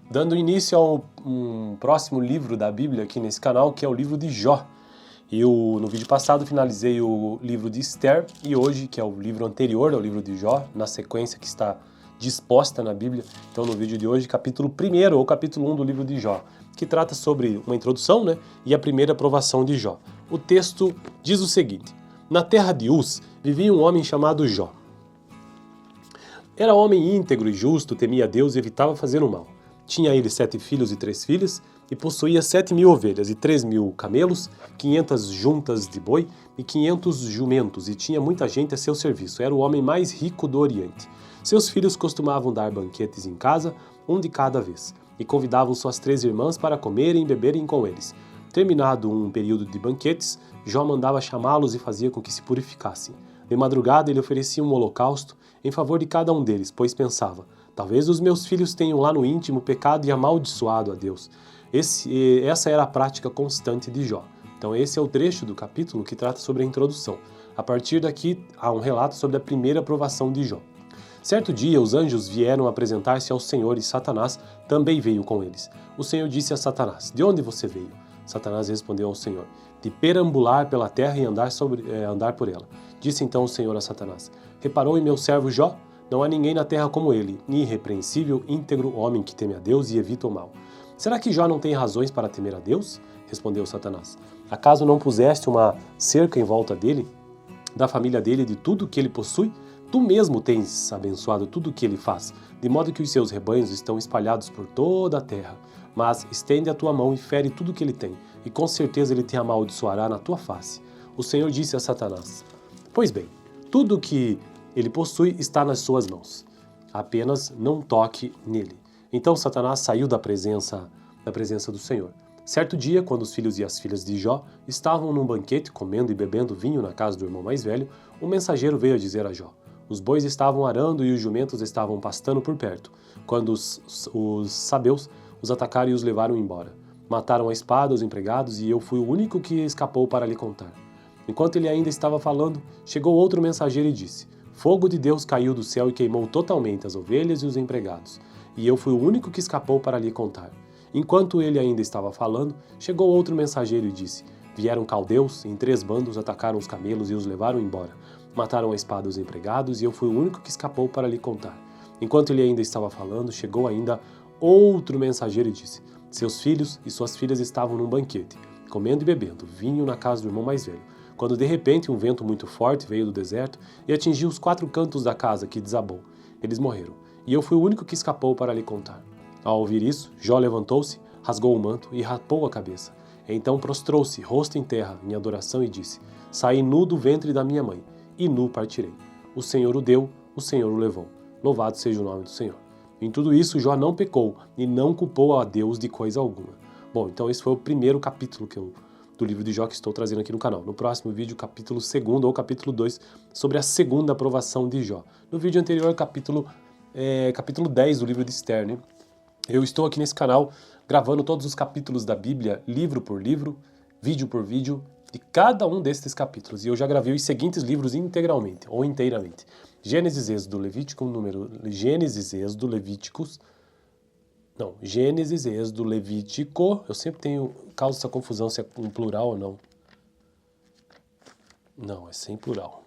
dando início a um próximo livro da Bíblia aqui nesse canal, que é o livro de Jó. No vídeo passado finalizei o livro de Esther e hoje, que é o livro anterior ao livro de Jó, na sequência que está disposta na Bíblia. Então no vídeo de hoje, capítulo 1 ou capítulo 1 do livro de Jó, que trata sobre uma introdução, e a primeira provação de Jó. O texto diz o seguinte: na terra de Uz vivia um homem chamado Jó. Era homem íntegro e justo, temia Deus e evitava fazer o mal. Tinha ele 7 filhos e 3 filhas, e possuía 7.000 ovelhas e 3.000 camelos, 500 juntas de boi e 500 jumentos, e tinha muita gente a seu serviço. Era o homem mais rico do Oriente. Seus filhos costumavam dar banquetes em casa, um de cada vez, e convidavam suas 3 irmãs para comerem e beberem com eles. Terminado um período de banquetes, Jó mandava chamá-los e fazia com que se purificassem. De madrugada ele oferecia um holocausto em favor de cada um deles, pois pensava: talvez os meus filhos tenham lá no íntimo pecado e amaldiçoado a Deus. Essa era a prática constante de Jó. Então esse é o trecho do capítulo que trata sobre a introdução. A partir daqui há um relato sobre a primeira provação de Jó. Certo dia os anjos vieram apresentar-se ao Senhor e Satanás também veio com eles. O Senhor disse a Satanás: de onde você veio? Satanás respondeu ao Senhor: de perambular pela terra e andar por ela. Disse então o Senhor a Satanás: reparou em meu servo Jó? Não há ninguém na terra como ele, irrepreensível, íntegro, homem que teme a Deus e evita o mal. Será que Jó não tem razões para temer a Deus? Respondeu Satanás. Acaso não puseste uma cerca em volta dele, da família dele, de tudo que ele possui? Tu mesmo tens abençoado tudo o que ele faz, de modo que os seus rebanhos estão espalhados por toda a terra. Mas estende a tua mão e fere tudo o que ele tem, e com certeza ele te amaldiçoará na tua face. O Senhor disse a Satanás: pois bem, tudo o que ele possui está nas suas mãos. Apenas não toque nele. Então Satanás saiu da presença do Senhor. Certo dia, quando os filhos e as filhas de Jó estavam num banquete, comendo e bebendo vinho na casa do irmão mais velho, um mensageiro veio a dizer a Jó: os bois estavam arando e os jumentos estavam pastando por perto, quando os sabeus os atacaram e os levaram embora. Mataram a espada os empregados e eu fui o único que escapou para lhe contar. Enquanto ele ainda estava falando, chegou outro mensageiro e disse: fogo de Deus caiu do céu e queimou totalmente as ovelhas e os empregados, e eu fui o único que escapou para lhe contar. Enquanto ele ainda estava falando, chegou outro mensageiro e disse: vieram caldeus, em 3 bandos, atacaram os camelos e os levaram embora. Mataram a espada os empregados e eu fui o único que escapou para lhe contar. Enquanto ele ainda estava falando, chegou ainda outro mensageiro e disse: seus filhos e suas filhas estavam num banquete, comendo e bebendo vinho na casa do irmão mais velho, quando de repente um vento muito forte veio do deserto e atingiu os 4 cantos da casa, que desabou. Eles morreram, e eu fui o único que escapou para lhe contar. Ao ouvir isso, Jó levantou-se, rasgou o manto e rapou a cabeça. Então prostrou-se, rosto em terra, em adoração, e disse: saí nu do ventre da minha mãe, e nu partirei. O Senhor o deu, o Senhor o levou. Louvado seja o nome do Senhor. Em tudo isso, Jó não pecou e não culpou a Deus de coisa alguma. Bom, então esse foi o primeiro capítulo do livro de Jó que estou trazendo aqui no canal. No próximo vídeo, capítulo 2 ou capítulo 2, sobre a segunda aprovação de Jó. No vídeo anterior, capítulo 10 do livro de Esther, Eu estou aqui nesse canal gravando todos os capítulos da Bíblia, livro por livro, vídeo por vídeo, de cada um destes capítulos. E eu já gravei os seguintes livros integralmente, ou inteiramente: Gênesis, Êxodo, Levítico, Gênesis, Êxodo, Levítico. Eu sempre causa essa confusão se é em plural ou não. Não, é sem plural.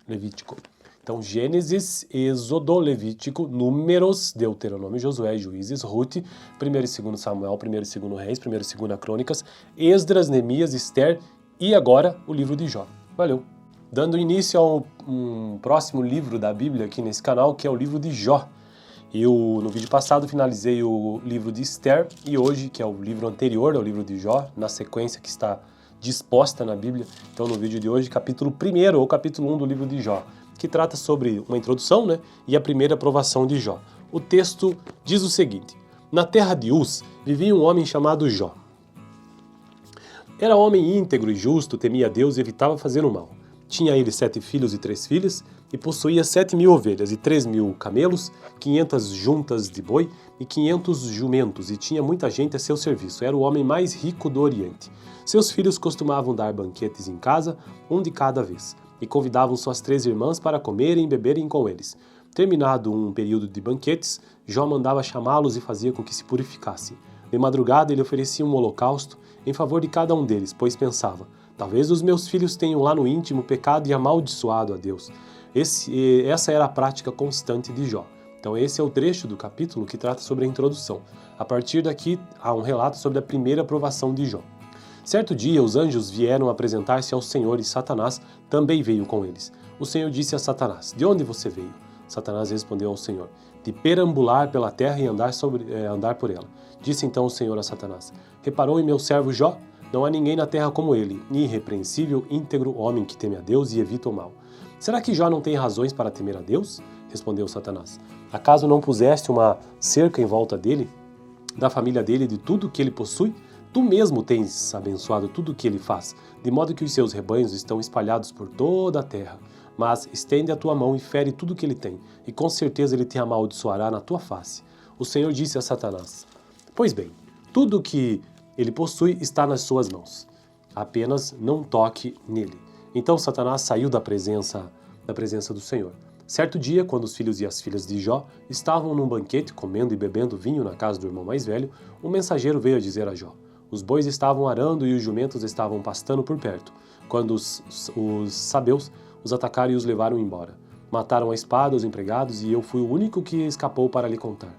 Levítico. Então, Gênesis, Êxodo, Levítico, Números, Deuteronômio, Josué, Juízes, Rute, 1 e 2 Samuel, 1 e 2 Reis, 1 e 2 Crônicas, Esdras, Neemias, Esther e agora o livro de Jó. Valeu! Dando início a um próximo livro da Bíblia aqui nesse canal, que é o livro de Jó. No vídeo passado finalizei o livro de Esther e hoje, que é o livro anterior ao livro de Jó, na sequência que está disposta na Bíblia. Então no vídeo de hoje, capítulo 1 ou capítulo 1 do livro de Jó, que trata sobre uma introdução, e a primeira provação de Jó. O texto diz o seguinte: na terra de Uz vivia um homem chamado Jó. Era homem íntegro e justo, temia Deus e evitava fazer o mal. Tinha ele 7 filhos e 3 filhas, e possuía 7.000 ovelhas e 3.000 camelos, 500 juntas de boi e 500 jumentos, e tinha muita gente a seu serviço. Era o homem mais rico do Oriente. Seus filhos costumavam dar banquetes em casa, um de cada vez, e convidavam suas 3 irmãs para comerem e beberem com eles. Terminado um período de banquetes, Jó mandava chamá-los e fazia com que se purificassem. De madrugada ele oferecia um holocausto em favor de cada um deles, pois pensava: talvez os meus filhos tenham lá no íntimo pecado e amaldiçoado a Deus. Essa era a prática constante de Jó. Então esse é o trecho do capítulo que trata sobre a introdução. A partir daqui há um relato sobre a primeira provação de Jó. Certo dia os anjos vieram apresentar-se ao Senhor e Satanás também veio com eles. O Senhor disse a Satanás: de onde você veio? Satanás respondeu ao Senhor: de perambular pela terra e andar por ela. Disse então o Senhor a Satanás: reparou em meu servo Jó? Não há ninguém na terra como ele, irrepreensível, íntegro, homem que teme a Deus e evita o mal. Será que Jó não tem razões para temer a Deus? Respondeu Satanás. Acaso não puseste uma cerca em volta dele, da família dele e de tudo que ele possui? Tu mesmo tens abençoado tudo o que ele faz, de modo que os seus rebanhos estão espalhados por toda a terra. Mas estende a tua mão e fere tudo o que ele tem, e com certeza ele te amaldiçoará na tua face. O Senhor disse a Satanás: pois bem, tudo o que ele possui está nas suas mãos. Apenas não toque nele. Então Satanás saiu da presença do Senhor. Certo dia, quando os filhos e as filhas de Jó estavam num banquete, comendo e bebendo vinho na casa do irmão mais velho, um mensageiro veio a dizer a Jó: os bois estavam arando e os jumentos estavam pastando por perto, quando os sabeus os atacaram e os levaram embora. Mataram a espada os empregados e eu fui o único que escapou para lhe contar.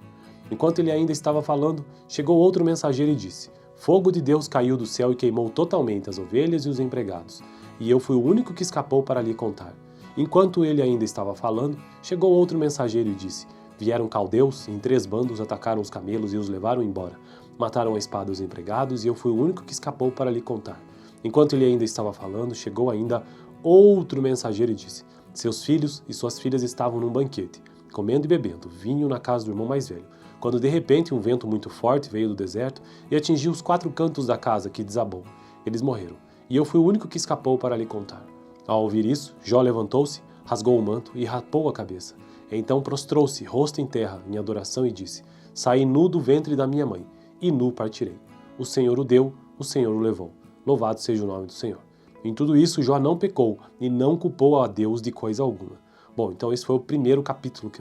Enquanto ele ainda estava falando, chegou outro mensageiro e disse: fogo de Deus caiu do céu e queimou totalmente as ovelhas e os empregados, e eu fui o único que escapou para lhe contar. Enquanto ele ainda estava falando, chegou outro mensageiro e disse: vieram caldeus, e em 3 bandos atacaram os camelos e os levaram embora. Mataram a espada os empregados e eu fui o único que escapou para lhe contar. Enquanto ele ainda estava falando, chegou ainda outro mensageiro e disse: seus filhos e suas filhas estavam num banquete, comendo e bebendo vinho na casa do irmão mais velho, quando de repente um vento muito forte veio do deserto e atingiu os 4 cantos da casa, que desabou. Eles morreram, e eu fui o único que escapou para lhe contar. Ao ouvir isso, Jó levantou-se, rasgou o manto e rapou a cabeça. Então prostrou-se, rosto em terra, em adoração, e disse: saí nu do ventre da minha mãe, e nu partirei. O Senhor o deu, o Senhor o levou. Louvado seja o nome do Senhor. Em tudo isso, Jó não pecou e não culpou a Deus de coisa alguma. Bom, então esse foi o primeiro capítulo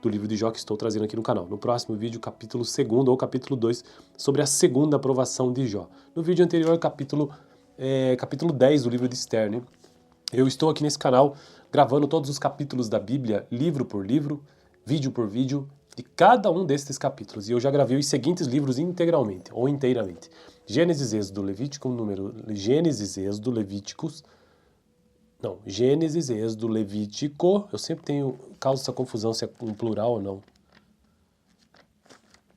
do livro de Jó que estou trazendo aqui no canal. No próximo vídeo, capítulo 2 ou capítulo 2, sobre a segunda aprovação de Jó. No vídeo anterior, capítulo 10 do livro de Esther, né? Eu estou aqui nesse canal gravando todos os capítulos da Bíblia, livro por livro, vídeo por vídeo, de cada um desses capítulos. E eu já gravei os seguintes livros integralmente, ou inteiramente. Gênesis, Êxodo, Levítico, Gênesis, Êxodo, Levítico, eu sempre causa essa confusão se é um plural ou não.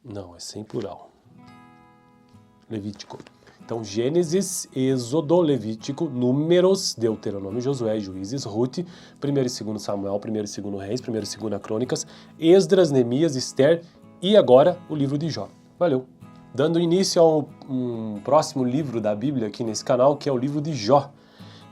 Não, é sem plural. Levítico. Então, Gênesis, Êxodo, Levítico, Números, Deuteronômio, Josué, Juízes, Rute, 1º e 2º Samuel, 1º e 2º Reis, 1º e 2º Crônicas, Esdras, Neemias, Esther e agora o livro de Jó. Valeu! Dando início a um próximo livro da Bíblia aqui nesse canal, que é o livro de Jó.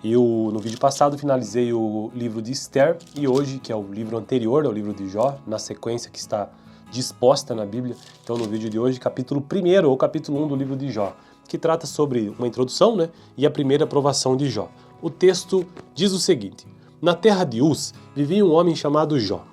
No vídeo passado finalizei o livro de Esther e hoje, que é o livro anterior ao livro de Jó, na sequência que está disposta na Bíblia. Então, no vídeo de hoje, capítulo 1 ou capítulo 1 do livro de Jó, que trata sobre uma introdução, né, e a primeira aprovação de Jó. O texto diz o seguinte: na terra de Uz vivia um homem chamado Jó.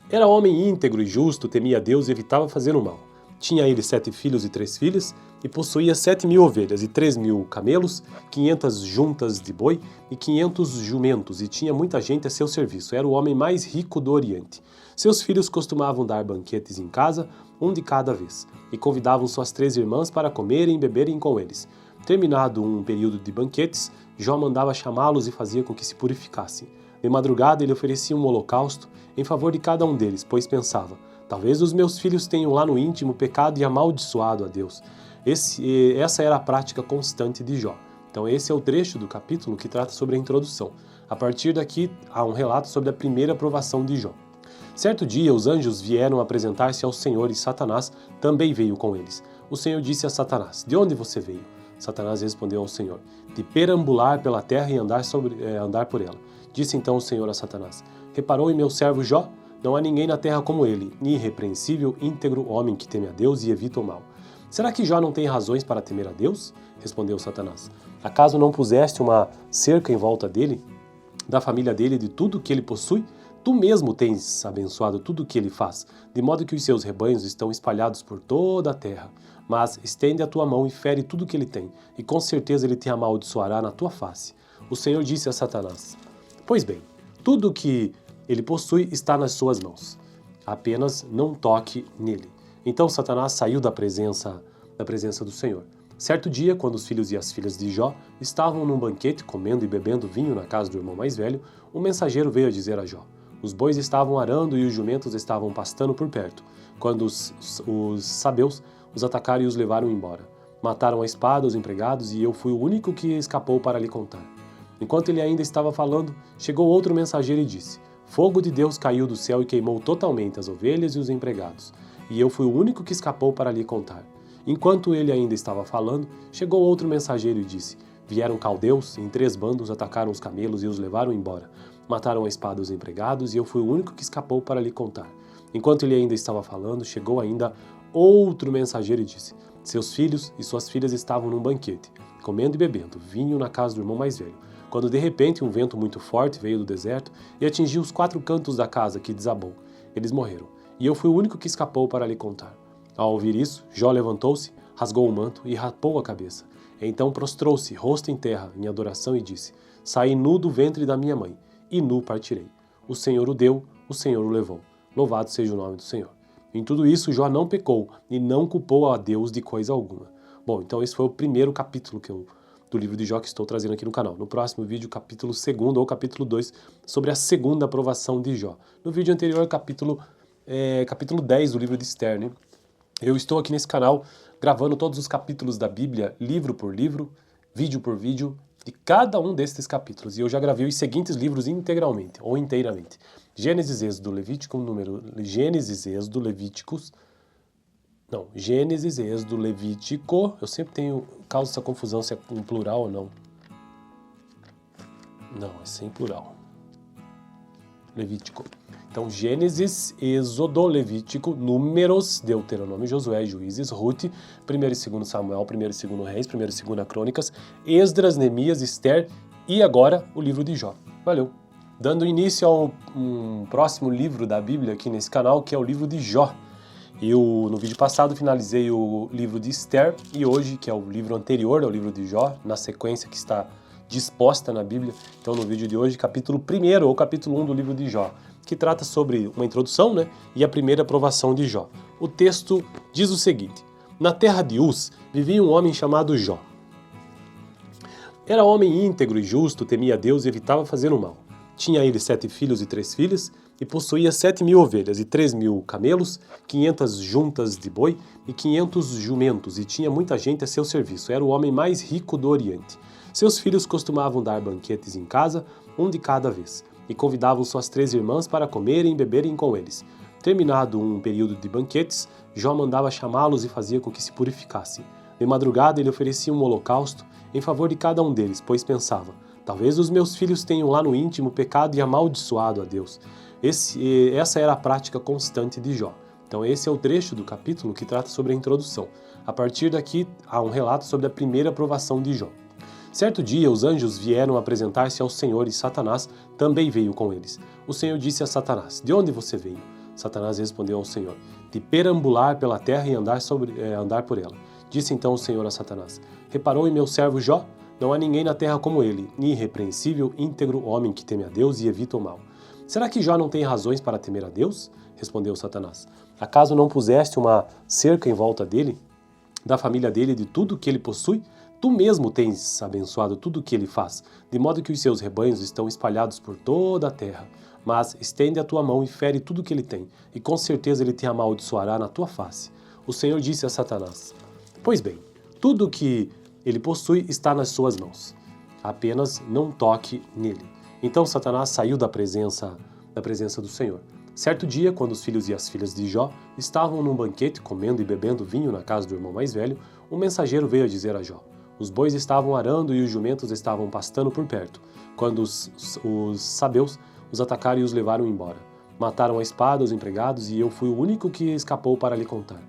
Era homem íntegro e justo, temia a Deus e evitava fazer o mal. Tinha ele 7 filhos e 3 filhas, e possuía 7.000 ovelhas e 3.000 camelos, 500 juntas de boi e 500 jumentos, e tinha muita gente a seu serviço. Era o homem mais rico do Oriente. Seus filhos costumavam dar banquetes em casa, um de cada vez, e convidavam suas 3 irmãs para comerem e beberem com eles. Terminado um período de banquetes, Jó mandava chamá-los e fazia com que se purificassem. De madrugada ele oferecia um holocausto em favor de cada um deles, pois pensava: talvez os meus filhos tenham lá no íntimo pecado e amaldiçoado a Deus. Essa era a prática constante de Jó. Então esse é o trecho do capítulo que trata sobre a introdução. A partir daqui há um relato sobre a primeira aprovação de Jó. Certo dia os anjos vieram apresentar-se ao Senhor e Satanás também veio com eles. O Senhor disse a Satanás: de onde você veio? Satanás respondeu ao Senhor: de perambular pela terra e andar por ela. Disse então o Senhor a Satanás: reparou em meu servo Jó? Não há ninguém na terra como ele, irrepreensível, íntegro, homem que teme a Deus e evita o mal. Será que Jó não tem razões para temer a Deus? Respondeu Satanás. Acaso não puseste uma cerca em volta dele, da família dele e de tudo que ele possui? Tu mesmo tens abençoado tudo o que ele faz, de modo que os seus rebanhos estão espalhados por toda a terra. Mas estende a tua mão e fere tudo o que ele tem, e com certeza ele te amaldiçoará na tua face. O Senhor disse a Satanás: Pois bem, tudo o que ele possui está nas suas mãos. Apenas não toque nele. Então Satanás saiu da presença do Senhor. Certo dia, quando os filhos e as filhas de Jó estavam num banquete, comendo e bebendo vinho na casa do irmão mais velho, um mensageiro veio a dizer a Jó: Os bois estavam arando e os jumentos estavam pastando por perto, quando os sabeus os atacaram e os levaram embora. Mataram a espada os empregados e eu fui o único que escapou para lhe contar. Enquanto ele ainda estava falando, chegou outro mensageiro e disse: Fogo de Deus caiu do céu e queimou totalmente as ovelhas e os empregados, e eu fui o único que escapou para lhe contar. Enquanto ele ainda estava falando, chegou outro mensageiro e disse: Vieram caldeus, em 3 bandos, atacaram os camelos e os levaram embora. Mataram a espada os empregados, e eu fui o único que escapou para lhe contar. Enquanto ele ainda estava falando, chegou ainda outro mensageiro e disse: Seus filhos e suas filhas estavam num banquete, comendo e bebendo vinho na casa do irmão mais velho, quando de repente um vento muito forte veio do deserto e atingiu os 4 cantos da casa, que desabou. Eles morreram, e eu fui o único que escapou para lhe contar. Ao ouvir isso, Jó levantou-se, rasgou o manto e rapou a cabeça. Então prostrou-se, rosto em terra, em adoração, e disse: Saí nu do ventre da minha mãe, e nu partirei. O Senhor o deu, o Senhor o levou. Louvado seja o nome do Senhor. Em tudo isso, Jó não pecou e não culpou a Deus de coisa alguma. Bom, então esse foi o primeiro capítulo do livro de Jó que estou trazendo aqui no canal. No próximo vídeo, capítulo 2 ou capítulo 2, sobre a segunda aprovação de Jó. No vídeo anterior, capítulo 10 do livro de Esther, né? Eu estou aqui nesse canal gravando todos os capítulos da Bíblia, livro por livro, vídeo por vídeo, de cada um destes capítulos. E eu já gravei os seguintes livros integralmente, ou inteiramente. Gênesis, Êxodo, Levítico, Gênesis, Êxodo, Levítico, eu sempre causa essa confusão se é em plural ou não. Não, é sem plural. Levítico. Então, Gênesis, Êxodo, Levítico, Números, Deuteronômio, Josué, Juízes, Ruth, 1 e 2 Samuel, 1 e 2 Reis, 1 e 2 Crônicas, Esdras, Neemias, Esther e agora o livro de Jó. Valeu! Dando início a um próximo livro da Bíblia aqui nesse canal, que é o livro de Jó. No vídeo passado finalizei o livro de Esther e hoje, que é o livro anterior ao livro de Jó, na sequência que está disposta na Bíblia. Então, no vídeo de hoje, capítulo 1 ou capítulo 1 do livro de Jó, que trata sobre uma introdução, né, e a primeira aprovação de Jó. O texto diz o seguinte: Na terra de Uz vivia um homem chamado Jó. Era homem íntegro e justo, temia Deus e evitava fazer o mal. Tinha ele 7 filhos e 3 filhas, e possuía 7.000 ovelhas e 3.000 camelos, 500 juntas de boi e 500 jumentos, e tinha muita gente a seu serviço. Era o homem mais rico do Oriente. Seus filhos costumavam dar banquetes em casa, um de cada vez, e convidavam suas 3 irmãs para comerem e beberem com eles. Terminado um período de banquetes, Jó mandava chamá-los e fazia com que se purificassem. De madrugada ele oferecia um holocausto em favor de cada um deles, pois pensava: talvez os meus filhos tenham lá no íntimo pecado e amaldiçoado a Deus. Essa era a prática constante de Jó. Então esse é o trecho do capítulo que trata sobre a introdução. A partir daqui há um relato sobre a primeira aprovação de Jó. Certo dia os anjos vieram apresentar-se ao Senhor e Satanás também veio com eles. O Senhor disse a Satanás: De onde você veio? Satanás respondeu ao Senhor: De perambular pela terra e andar por ela. Disse então o Senhor a Satanás: Reparou em meu servo Jó? Não há ninguém na terra como ele, irrepreensível, íntegro, homem que teme a Deus e evita o mal. Será que Jó não tem razões para temer a Deus? Respondeu Satanás. Acaso não puseste uma cerca em volta dele, da família dele e de tudo o que ele possui? Tu mesmo tens abençoado tudo o que ele faz, de modo que os seus rebanhos estão espalhados por toda a terra. Mas estende a tua mão e fere tudo o que ele tem, e com certeza ele te amaldiçoará na tua face. O Senhor disse a Satanás: Pois bem, tudo o que ele possui está nas suas mãos. Apenas não toque nele. Então Satanás saiu da presença do Senhor. Certo dia, quando os filhos e as filhas de Jó estavam num banquete, comendo e bebendo vinho na casa do irmão mais velho, um mensageiro veio a dizer a Jó: Os bois estavam arando e os jumentos estavam pastando por perto, quando os sabeus os atacaram e os levaram embora. Mataram a espada os empregados e eu fui o único que escapou para lhe contar.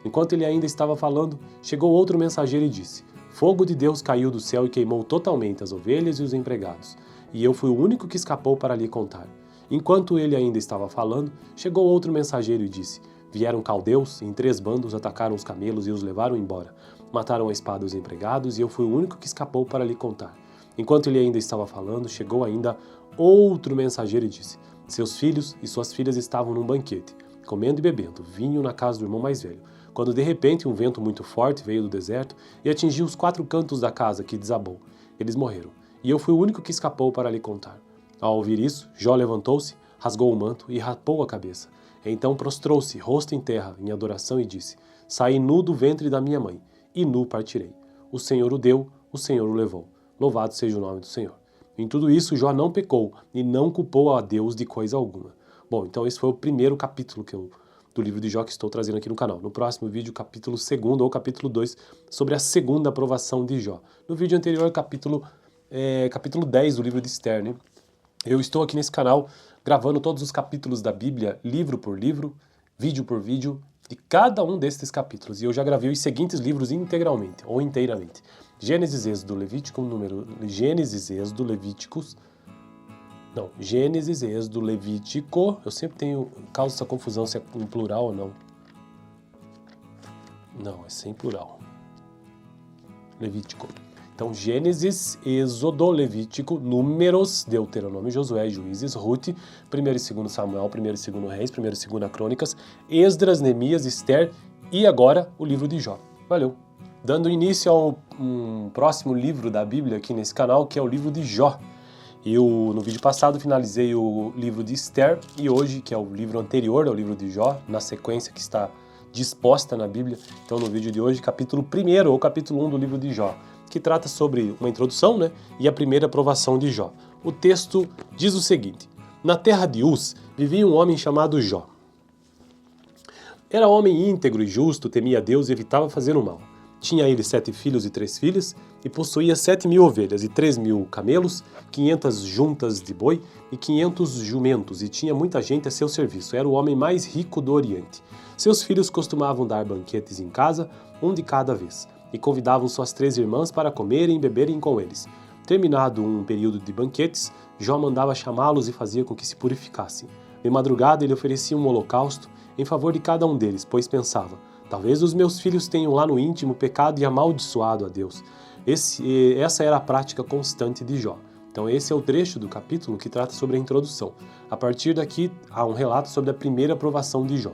Enquanto ele ainda estava falando, chegou outro mensageiro e disse: Fogo de Deus caiu do céu e queimou totalmente as ovelhas e os empregados, e eu fui o único que escapou para lhe contar. Enquanto ele ainda estava falando, chegou outro mensageiro e disse: Vieram caldeus, em 3 bandos, atacaram os camelos e os levaram embora. Mataram a espada os empregados, e eu fui o único que escapou para lhe contar. Enquanto ele ainda estava falando, chegou ainda outro mensageiro e disse: Seus filhos e suas filhas estavam num banquete, comendo e bebendo vinho na casa do irmão mais velho, quando de repente um vento muito forte veio do deserto e atingiu os 4 cantos da casa, que desabou. Eles morreram, e eu fui o único que escapou para lhe contar. Ao ouvir isso, Jó levantou-se, rasgou o manto e rapou a cabeça. Então prostrou-se, rosto em terra, em adoração, e disse: Saí nu do ventre da minha mãe, e nu partirei. O Senhor o deu, o Senhor o levou. Louvado seja o nome do Senhor. Em tudo isso, Jó não pecou e não culpou a Deus de coisa alguma. Bom, então esse foi o primeiro capítulo do livro de Jó que estou trazendo aqui no canal. No próximo vídeo, capítulo 2 ou capítulo 2, sobre a segunda aprovação de Jó. No vídeo anterior, capítulo 10 do livro de Esther, né? Eu estou aqui nesse canal gravando todos os capítulos da Bíblia, livro por livro, vídeo por vídeo, de cada um destes capítulos. E eu já gravei os seguintes livros integralmente, ou inteiramente. Gênesis, Êxodo, Levítico, Gênesis, Êxodo, Levítico, eu sempre causa essa confusão se é em plural ou não. Não, é sem plural. Levítico. Então, Gênesis, Êxodo, Levítico, Números, Deuteronômio, Josué, Juízes, Ruth, 1 e 2 Samuel, 1 e 2 Reis, 1 e 2 Crônicas, Esdras, Neemias, Esther e agora o livro de Jó. Valeu! Dando início ao próximo livro da Bíblia aqui nesse canal, que é o livro de Jó. Eu, no vídeo passado, finalizei o livro de Esther e hoje, que é o livro anterior ao livro de Jó, na sequência que está disposta na Bíblia. Então, no vídeo de hoje, capítulo 1 ou capítulo 1 do livro de Jó, que trata sobre uma introdução, né, e a primeira aprovação de Jó. O texto diz o seguinte: Na terra de Uz vivia um homem chamado Jó. Era homem íntegro e justo, temia Deus e evitava fazer o mal. Tinha ele 7 filhos e 3 filhas, e possuía 7.000 ovelhas e 3.000 camelos, 500 juntas de boi e 500 jumentos, e tinha muita gente a seu serviço. Era o homem mais rico do Oriente. Seus filhos costumavam dar banquetes em casa, um de cada vez, e convidavam suas 3 irmãs para comerem e beberem com eles. Terminado um período de banquetes, Jó mandava chamá-los e fazia com que se purificassem. De madrugada ele oferecia um holocausto em favor de cada um deles, pois pensava: talvez os meus filhos tenham lá no íntimo pecado e amaldiçoado a Deus. Essa era a prática constante de Jó. Então esse é o trecho do capítulo que trata sobre a introdução. A partir daqui há um relato sobre a primeira aprovação de Jó.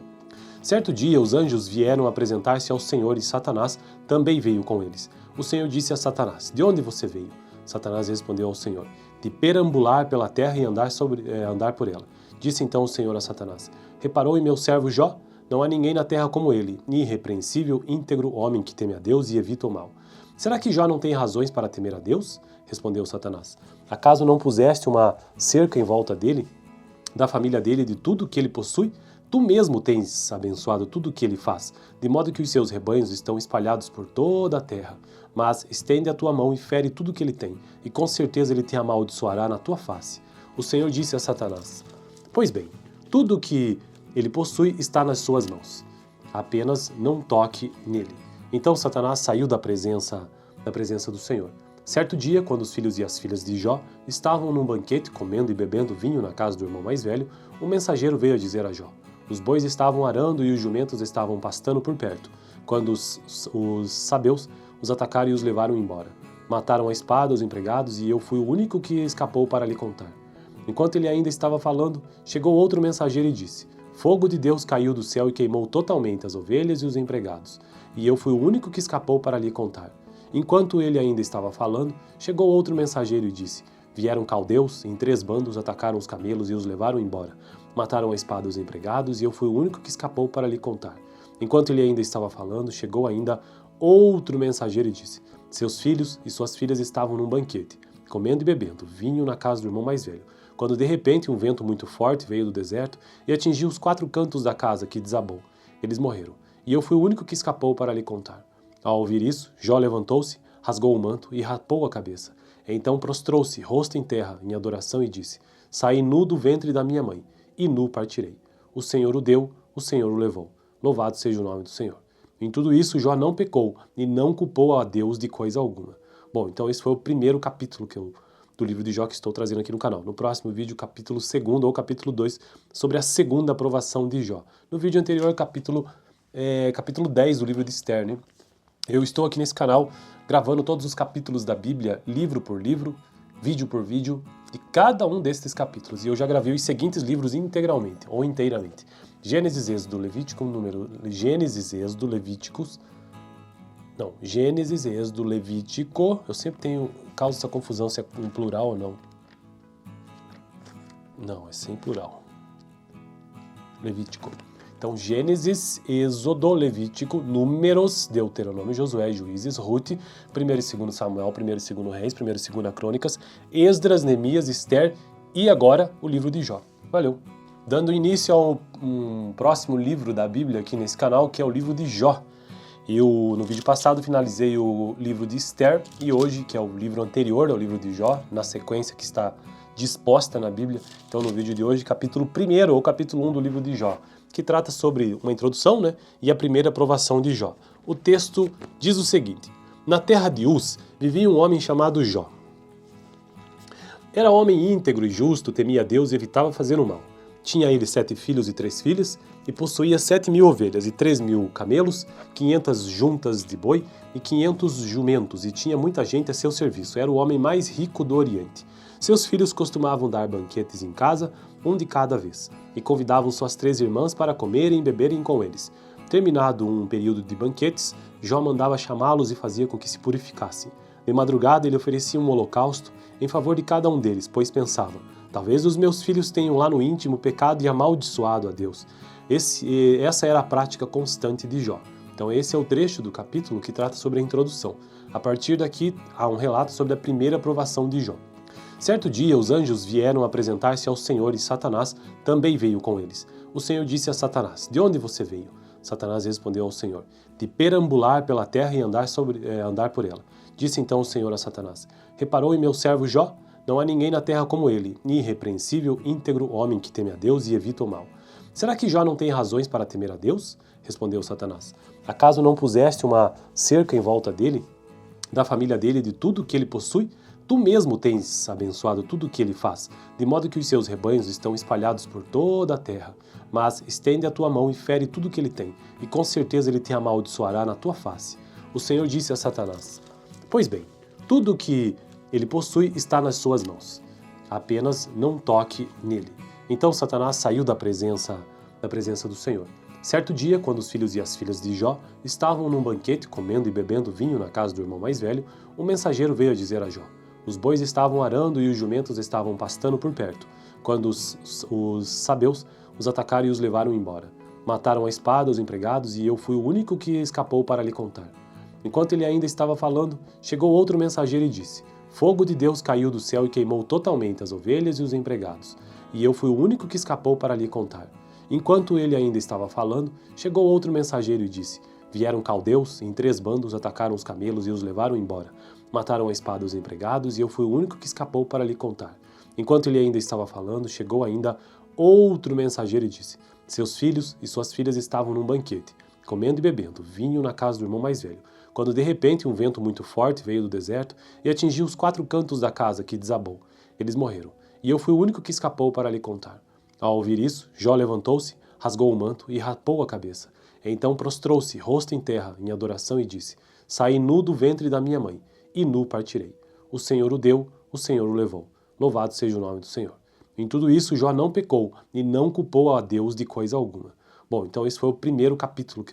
Certo dia os anjos vieram apresentar-se ao Senhor e Satanás também veio com eles. O Senhor disse a Satanás: De onde você veio? Satanás respondeu ao Senhor: De perambular pela terra e andar por ela. Disse então o Senhor a Satanás: Reparou em meu servo Jó? Não há ninguém na terra como ele, irrepreensível, íntegro, homem que teme a Deus e evita o mal. Será que Jó não tem razões para temer a Deus? Respondeu Satanás. Acaso não puseste uma cerca em volta dele, da família dele e de tudo que ele possui? Tu mesmo tens abençoado tudo o que ele faz, de modo que os seus rebanhos estão espalhados por toda a terra. Mas estende a tua mão e fere tudo o que ele tem, e com certeza ele te amaldiçoará na tua face. O Senhor disse a Satanás: Pois bem, tudo o que ele possui está nas suas mãos. Apenas não toque nele. Então Satanás saiu da presença do Senhor. Certo dia, quando os filhos e as filhas de Jó estavam num banquete comendo e bebendo vinho na casa do irmão mais velho, um mensageiro veio a dizer a Jó: Os bois estavam arando e os jumentos estavam pastando por perto, quando os sabeus os atacaram e os levaram embora. Mataram a espada os empregados e eu fui o único que escapou para lhe contar. Enquanto ele ainda estava falando, chegou outro mensageiro e disse: Fogo de Deus caiu do céu e queimou totalmente as ovelhas e os empregados, e eu fui o único que escapou para lhe contar. Enquanto ele ainda estava falando, chegou outro mensageiro e disse: Vieram caldeus, em 3 bandos, atacaram os camelos e os levaram embora. Mataram a espada os empregados, e eu fui o único que escapou para lhe contar. Enquanto ele ainda estava falando, chegou ainda outro mensageiro e disse: Seus filhos e suas filhas estavam num banquete, comendo e bebendo vinho na casa do irmão mais velho, quando de repente um vento muito forte veio do deserto e atingiu os 4 cantos da casa, que desabou. Eles morreram, e eu fui o único que escapou para lhe contar. Ao ouvir isso, Jó levantou-se, rasgou o manto e rapou a cabeça. Então prostrou-se, rosto em terra, em adoração, e disse: Saí nu do ventre da minha mãe, e nu partirei. O Senhor o deu, o Senhor o levou. Louvado seja o nome do Senhor. Em tudo isso, Jó não pecou e não culpou a Deus de coisa alguma. Bom, então esse foi o primeiro capítulo do livro de Jó que estou trazendo aqui no canal. No próximo vídeo, capítulo 2 ou capítulo 2, sobre a segunda aprovação de Jó. No vídeo anterior, capítulo 10 do livro de Esther, né? Eu estou aqui nesse canal gravando todos os capítulos da Bíblia, livro por livro, vídeo por vídeo, de cada um destes capítulos. E eu já gravei os seguintes livros integralmente, ou inteiramente. Gênesis, Êxodo, Levítico, Gênesis, Êxodo, Levítico, eu sempre causa essa confusão se é em plural ou não. Não, é sem plural. Levítico. Então, Gênesis, Êxodo, Levítico, Números, Deuteronômio, Josué, Juízes, Rute, 1º e 2º Samuel, 1º e 2º Reis, 1º e 2º Crônicas, Esdras, Neemias, Esther e agora o livro de Jó. Valeu! Dando início a um próximo livro da Bíblia aqui nesse canal, que é o livro de Jó. Eu, no vídeo passado, finalizei o livro de Esther e hoje, que é o livro anterior ao livro de Jó, na sequência que está disposta na Bíblia. Então, no vídeo de hoje, capítulo 1 ou capítulo 1 do livro de Jó, que trata sobre uma introdução, né, e a primeira aprovação de Jó. O texto diz o seguinte: na terra de Uz vivia um homem chamado Jó. Era homem íntegro e justo, temia Deus e evitava fazer o mal. Tinha ele 7 filhos e 3 filhas, e possuía 7.000 ovelhas e 3.000 camelos, 500 juntas de boi e 500 jumentos, e tinha muita gente a seu serviço. Era o homem mais rico do Oriente. Seus filhos costumavam dar banquetes em casa, um de cada vez, e convidavam suas 3 irmãs para comerem e beberem com eles. Terminado um período de banquetes, Jó mandava chamá-los e fazia com que se purificassem. De madrugada ele oferecia um holocausto em favor de cada um deles, pois pensava: talvez os meus filhos tenham lá no íntimo pecado e amaldiçoado a Deus. Essa era a prática constante de Jó. Então esse é o trecho do capítulo que trata sobre a introdução. A partir daqui há um relato sobre a primeira aprovação de Jó. Certo dia os anjos vieram apresentar-se ao Senhor e Satanás também veio com eles. O Senhor disse a Satanás: de onde você veio? Satanás respondeu ao Senhor: de perambular pela terra e andar por ela. Disse então o Senhor a Satanás: reparou em meu servo Jó? Não há ninguém na terra como ele, irrepreensível, íntegro, homem que teme a Deus e evita o mal. Será que Jó não tem razões para temer a Deus? Respondeu Satanás. Acaso não puseste uma cerca em volta dele, da família dele e de tudo que ele possui? Tu mesmo tens abençoado tudo o que ele faz, de modo que os seus rebanhos estão espalhados por toda a terra. Mas estende a tua mão e fere tudo o que ele tem, e com certeza ele te amaldiçoará na tua face. O Senhor disse a Satanás: pois bem, tudo o que ele possui está nas suas mãos. Apenas não toque nele. Então Satanás saiu da presença do Senhor. Certo dia, quando os filhos e as filhas de Jó estavam num banquete, comendo e bebendo vinho na casa do irmão mais velho, um mensageiro veio a dizer a Jó: os bois estavam arando e os jumentos estavam pastando por perto, quando os sabeus os atacaram e os levaram embora. Mataram a espada os empregados e eu fui o único que escapou para lhe contar. Enquanto ele ainda estava falando, chegou outro mensageiro e disse: fogo de Deus caiu do céu e queimou totalmente as ovelhas e os empregados, e eu fui o único que escapou para lhe contar. Enquanto ele ainda estava falando, chegou outro mensageiro e disse: vieram caldeus, em 3 bandos, atacaram os camelos e os levaram embora. Mataram a espada os empregados e eu fui o único que escapou para lhe contar. Enquanto ele ainda estava falando, chegou ainda outro mensageiro e disse: seus filhos e suas filhas estavam num banquete, comendo e bebendo vinho na casa do irmão mais velho, quando de repente um vento muito forte veio do deserto e atingiu os 4 cantos da casa, que desabou. Eles morreram, e eu fui o único que escapou para lhe contar. Ao ouvir isso, Jó levantou-se, rasgou o manto e rapou a cabeça. Então prostrou-se, rosto em terra, em adoração e disse: saí nu do ventre da minha mãe, e nu partirei. O Senhor o deu, o Senhor o levou. Louvado seja o nome do Senhor. Em tudo isso, Jó não pecou e não culpou a Deus de coisa alguma. Bom, então esse foi o primeiro capítulo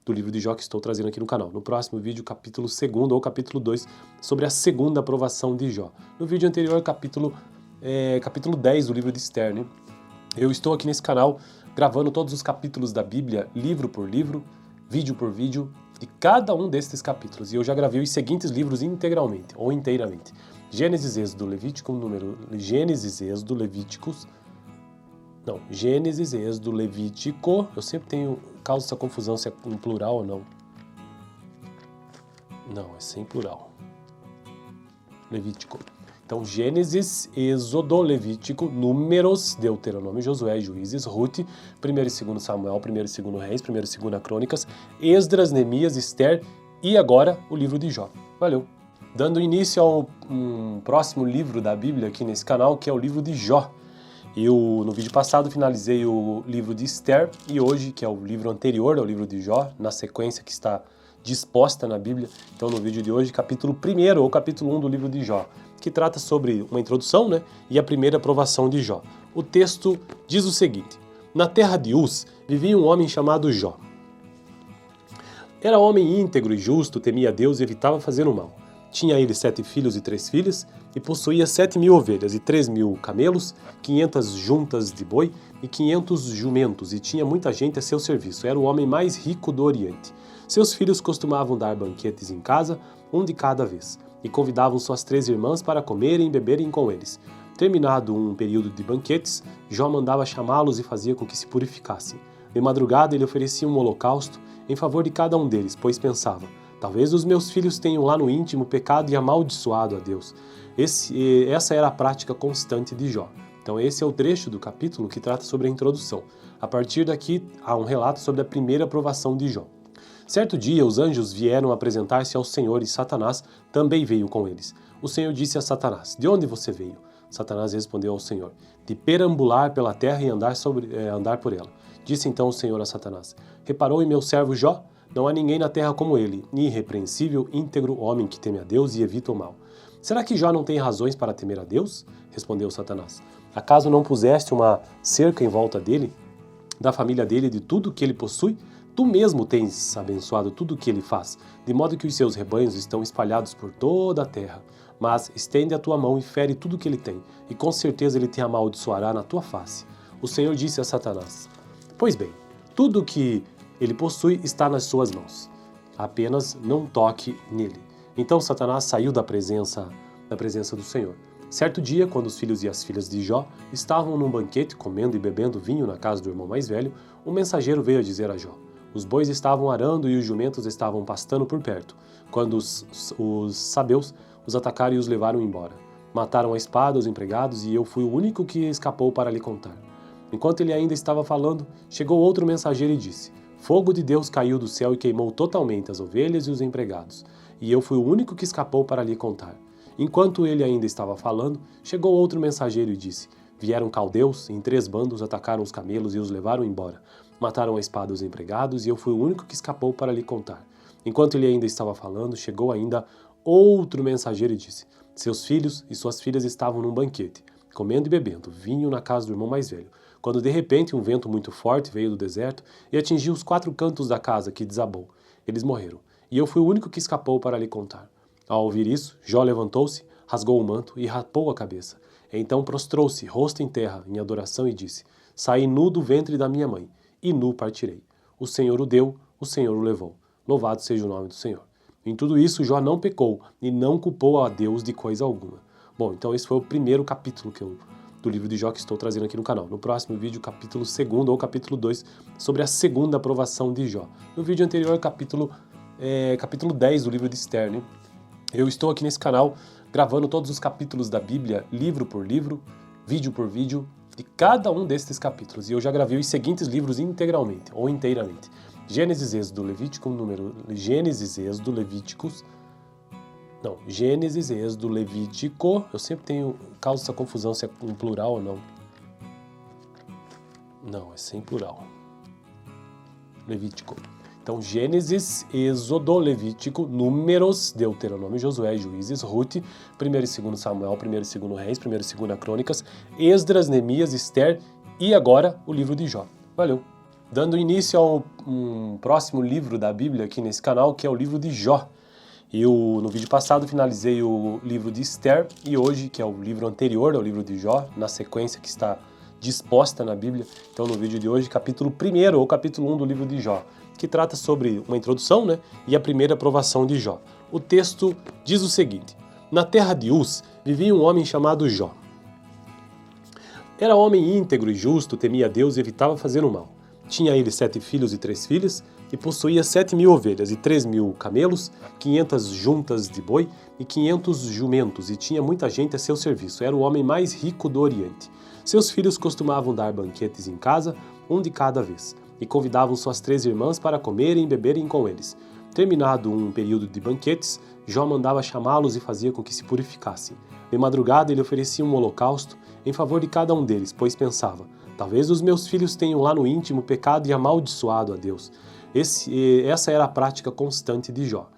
do livro de Jó que estou trazendo aqui no canal. No próximo vídeo, capítulo 2 ou capítulo 2, sobre a segunda aprovação de Jó. No vídeo anterior, capítulo 10 do livro de Esther, né? Eu estou aqui nesse canal gravando todos os capítulos da Bíblia, livro por livro, vídeo por vídeo, de cada um destes capítulos. E eu já gravei os seguintes livros integralmente, ou inteiramente. Gênesis, Êxodo, Levítico, Gênesis, Êxodo, Levítico, eu sempre causa essa confusão se é em plural ou não. Não, é sem plural. Levítico. Então, Gênesis, Êxodo, Levítico, Números, Deuteronômio, Josué, Juízes, Rute, 1º e 2º Samuel, 1º e 2º Reis, 1º e 2º Crônicas, Esdras, Neemias, Esther e agora o livro de Jó. Valeu! dando início ao próximo livro da Bíblia aqui nesse canal, que é o livro de Jó. No vídeo passado finalizei o livro de Esther e hoje, que é o livro anterior ao livro de Jó, na sequência que está disposta na Bíblia. Então no vídeo de hoje, capítulo 1 ou capítulo 1 do livro de Jó, que trata sobre uma introdução, e a primeira provação de Jó. O texto diz o seguinte: na terra de Uz vivia um homem chamado Jó. Era homem íntegro e justo, temia a Deus e evitava fazer o mal. Tinha ele 7 filhos e 3 filhas, e possuía 7.000 ovelhas e 3.000 camelos, 500 juntas de boi e 500 jumentos, e tinha muita gente a seu serviço. Era o homem mais rico do Oriente. Seus filhos costumavam dar banquetes em casa, um de cada vez, e convidavam suas 3 irmãs para comerem e beberem com eles. Terminado um período de banquetes, Jó mandava chamá-los e fazia com que se purificassem. De madrugada ele oferecia um holocausto em favor de cada um deles, pois pensava: talvez os meus filhos tenham lá no íntimo pecado e amaldiçoado a Deus. Essa era a prática constante de Jó. Então esse é o trecho do capítulo que trata sobre a introdução. A partir daqui há um relato sobre a primeira provação de Jó. Certo dia os anjos vieram apresentar-se ao Senhor e Satanás também veio com eles. O Senhor disse a Satanás: de onde você veio? Satanás respondeu ao Senhor: de perambular pela terra e andar por ela. Disse então o Senhor a Satanás: reparou em meu servo Jó? Não há ninguém na terra como ele, irrepreensível, íntegro, homem que teme a Deus e evita o mal. Será que Jó não tem razões para temer a Deus? Respondeu Satanás. Acaso não puseste uma cerca em volta dele, da família dele e de tudo que ele possui? Tu mesmo tens abençoado tudo o que ele faz, de modo que os seus rebanhos estão espalhados por toda a terra. Mas estende a tua mão e fere tudo o que ele tem, e com certeza ele te amaldiçoará na tua face. O Senhor disse a Satanás: pois bem, tudo o que ele possui está nas suas mãos. Apenas não toque nele. Então Satanás saiu da presença do Senhor. Certo dia, quando os filhos e as filhas de Jó estavam num banquete, comendo e bebendo vinho na casa do irmão mais velho, um mensageiro veio a dizer a Jó: os bois estavam arando e os jumentos estavam pastando por perto, quando os sabeus os atacaram e os levaram embora. Mataram a espada os empregados e eu fui o único que escapou para lhe contar. Enquanto ele ainda estava falando, chegou outro mensageiro e disse: fogo de Deus caiu do céu e queimou totalmente as ovelhas e os empregados, e eu fui o único que escapou para lhe contar. Enquanto ele ainda estava falando, chegou outro mensageiro e disse: vieram caldeus, em 3 bandos, atacaram os camelos e os levaram embora. Mataram a espada os empregados, e eu fui o único que escapou para lhe contar. Enquanto ele ainda estava falando, chegou ainda outro mensageiro e disse: seus filhos e suas filhas estavam num banquete, comendo e bebendo vinho na casa do irmão mais velho, quando de repente um vento muito forte veio do deserto e atingiu os 4 cantos da casa, que desabou. Eles morreram, e eu fui o único que escapou para lhe contar. Ao ouvir isso, Jó levantou-se, rasgou o manto e rapou a cabeça. Então prostrou-se, rosto em terra, em adoração e disse: saí nu do ventre da minha mãe, e nu partirei. O Senhor o deu, o Senhor o levou. Louvado seja o nome do Senhor. Em tudo isso, Jó não pecou e não culpou a Deus de coisa alguma. Bom, então esse foi o primeiro capítulo do livro de Jó que estou trazendo aqui no canal. No próximo vídeo, capítulo 2 ou capítulo 2, sobre a segunda aprovação de Jó. No vídeo anterior, capítulo 10 do livro de Esther. Eu estou aqui nesse canal gravando todos os capítulos da Bíblia, livro por livro, vídeo por vídeo, de cada um desses capítulos. E eu já gravei os seguintes livros integralmente, ou inteiramente. Gênesis, Êxodo, Levítico, eu sempre causa essa confusão se é em plural ou não. Não, é sem plural. Levítico. Então, Gênesis, Êxodo, Levítico, Números, Deuteronômio, Josué, Juízes, Ruth, 1 e 2 Samuel, 1 e 2 Reis, 1 e 2 Crônicas, Esdras, Neemias, Esther e agora o livro de Jó. Valeu! Dando início ao próximo livro da Bíblia aqui nesse canal, que é o livro de Jó. No vídeo passado finalizei o livro de Esther e hoje, que é o livro anterior ao livro de Jó, na sequência que está disposta na Bíblia. Então no vídeo de hoje, capítulo 1 ou capítulo 1 do livro de Jó, que trata sobre uma introdução, e a primeira provação de Jó. O texto diz o seguinte: na terra de Uz vivia um homem chamado Jó. Era homem íntegro e justo, temia a Deus e evitava fazer o mal. Tinha ele 7 filhos e 3 filhas, e possuía 7.000 ovelhas e 3.000 camelos, 500 juntas de boi e 500 jumentos, e tinha muita gente a seu serviço. Era o homem mais rico do Oriente. Seus filhos costumavam dar banquetes em casa, um de cada vez, e convidavam suas 3 irmãs para comerem e beberem com eles. Terminado um período de banquetes, Jó mandava chamá-los e fazia com que se purificassem. De madrugada ele oferecia um holocausto em favor de cada um deles, pois pensava: talvez os meus filhos tenham lá no íntimo pecado e amaldiçoado a Deus. Essa era a prática constante de Jó.